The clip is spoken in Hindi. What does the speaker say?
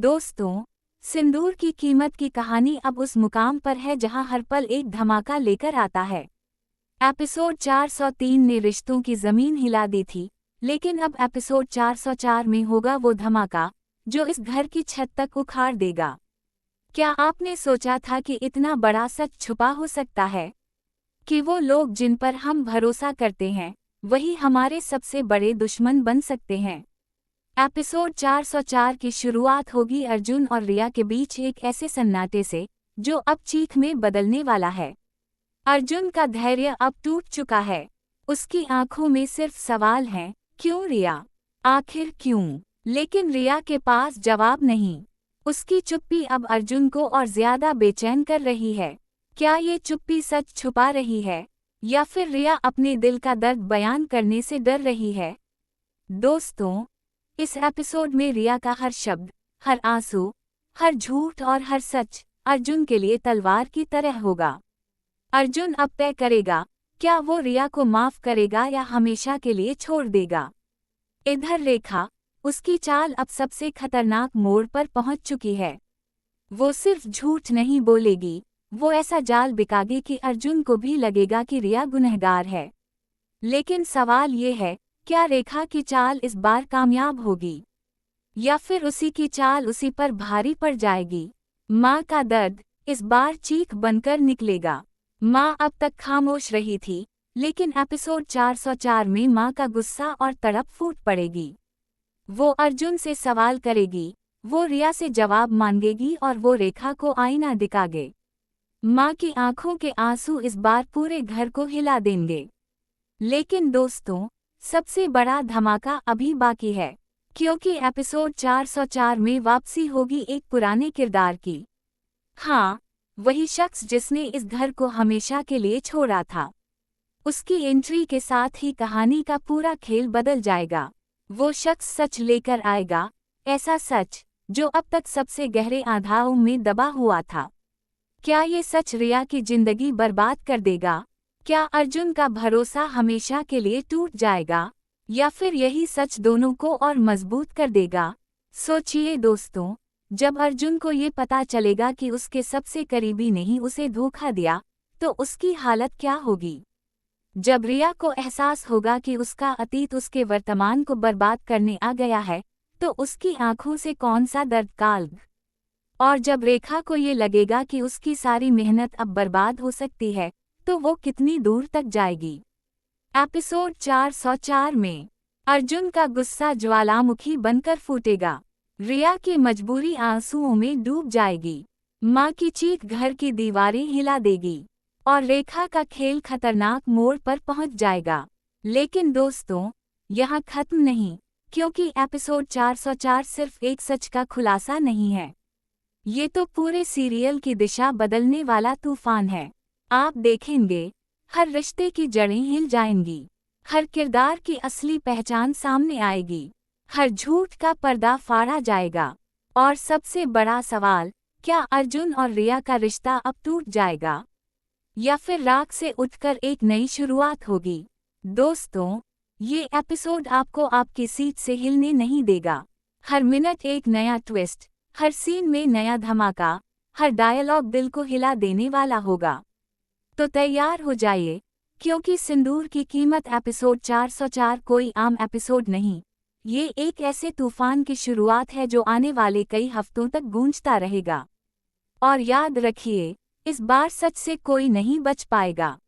दोस्तों, सिंदूर की कीमत की कहानी अब उस मुकाम पर है जहां हर पल एक धमाका लेकर आता है। एपिसोड 403 ने रिश्तों की जमीन हिला दी थी, लेकिन अब एपिसोड 404 में होगा वो धमाका जो इस घर की छत तक उखाड़ देगा। क्या आपने सोचा था कि इतना बड़ा सच छुपा हो सकता है? कि वो लोग जिन पर हम भरोसा करते हैं, वही हमारे सबसे बड़े दुश्मन बन सकते हैं। एपिसोड 404 की शुरुआत होगी अर्जुन और रिया के बीच एक ऐसे सन्नाटे से जो अब चीख में बदलने वाला है। अर्जुन का धैर्य अब टूट चुका है। उसकी आंखों में सिर्फ सवाल हैं, क्यों रिया? आखिर क्यों? लेकिन रिया के पास जवाब नहीं। उसकी चुप्पी अब अर्जुन को और ज्यादा बेचैन कर रही है। क्या ये चुप्पी सच छुपा रही है, या फिर रिया अपने दिल का दर्द बयान करने से डर रही है? दोस्तों, इस एपिसोड में रिया का हर शब्द, हर आंसू, हर झूठ और हर सच अर्जुन के लिए तलवार की तरह होगा। अर्जुन अब तय करेगा, क्या वो रिया को माफ करेगा या हमेशा के लिए छोड़ देगा। इधर रेखा, उसकी चाल अब सबसे खतरनाक मोड़ पर पहुंच चुकी है। वो सिर्फ झूठ नहीं बोलेगी, वो ऐसा जाल बिकागी कि अर्जुन को भी लगेगा कि रिया गुनहगार है। लेकिन सवाल ये है, क्या रेखा की चाल इस बार कामयाब होगी, या फिर उसी की चाल उसी पर भारी पड़ जाएगी? माँ का दर्द इस बार चीख बनकर निकलेगा। माँ अब तक खामोश रही थी, लेकिन एपिसोड 404 में माँ का गुस्सा और तड़प फूट पड़ेगी। वो अर्जुन से सवाल करेगी, वो रिया से जवाब मांगेगी और वो रेखा को आईना दिखागे। माँ की आंखों के आंसू इस बार पूरे घर को हिला देंगे। लेकिन दोस्तों, सबसे बड़ा धमाका अभी बाकी है, क्योंकि एपिसोड 404 में वापसी होगी एक पुराने किरदार की। हाँ, वही शख्स जिसने इस घर को हमेशा के लिए छोड़ा था। उसकी एंट्री के साथ ही कहानी का पूरा खेल बदल जाएगा। वो शख्स सच लेकर आएगा, ऐसा सच जो अब तक सबसे गहरे आधारों में दबा हुआ था। क्या ये सच रिया की जिंदगी बर्बाद कर देगा? क्या अर्जुन का भरोसा हमेशा के लिए टूट जाएगा, या फिर यही सच दोनों को और मजबूत कर देगा? सोचिए दोस्तों, जब अर्जुन को ये पता चलेगा कि उसके सबसे करीबी ने ही उसे धोखा दिया, तो उसकी हालत क्या होगी? जब रिया को एहसास होगा कि उसका अतीत उसके वर्तमान को बर्बाद करने आ गया है, तो उसकी आंखों से कौन सा दर्द काल्ग? और जब रेखा को ये लगेगा कि उसकी सारी मेहनत अब बर्बाद हो सकती है, तो वो कितनी दूर तक जाएगी? एपिसोड 404 में अर्जुन का गुस्सा ज्वालामुखी बनकर फूटेगा। रिया की मजबूरी आंसुओं में डूब जाएगी। माँ की चीख घर की दीवारें हिला देगी, और रेखा का खेल खतरनाक मोड़ पर पहुंच जाएगा। लेकिन दोस्तों, यहाँ खत्म नहीं, क्योंकि एपिसोड 404 सिर्फ एक सच का खुलासा नहीं है। ये तो पूरे सीरियल की दिशा बदलने वाला तूफान है। आप देखेंगे, हर रिश्ते की जड़ें हिल जाएंगी, हर किरदार की असली पहचान सामने आएगी, हर झूठ का पर्दा फाड़ा जाएगा। और सबसे बड़ा सवाल, क्या अर्जुन और रिया का रिश्ता अब टूट जाएगा, या फिर राख से उठकर एक नई शुरुआत होगी? दोस्तों, ये एपिसोड आपको आपकी सीट से हिलने नहीं देगा। हर मिनट एक नया ट्विस्ट, हर सीन में नया धमाका, हर डायलॉग दिल को हिला देने वाला होगा। तो तैयार हो जाइए, क्योंकि सिंदूर की कीमत एपिसोड 404 कोई आम एपिसोड नहीं, ये एक ऐसे तूफान की शुरुआत है जो आने वाले कई हफ्तों तक गूंजता रहेगा। और याद रखिए, इस बार सच से कोई नहीं बच पाएगा।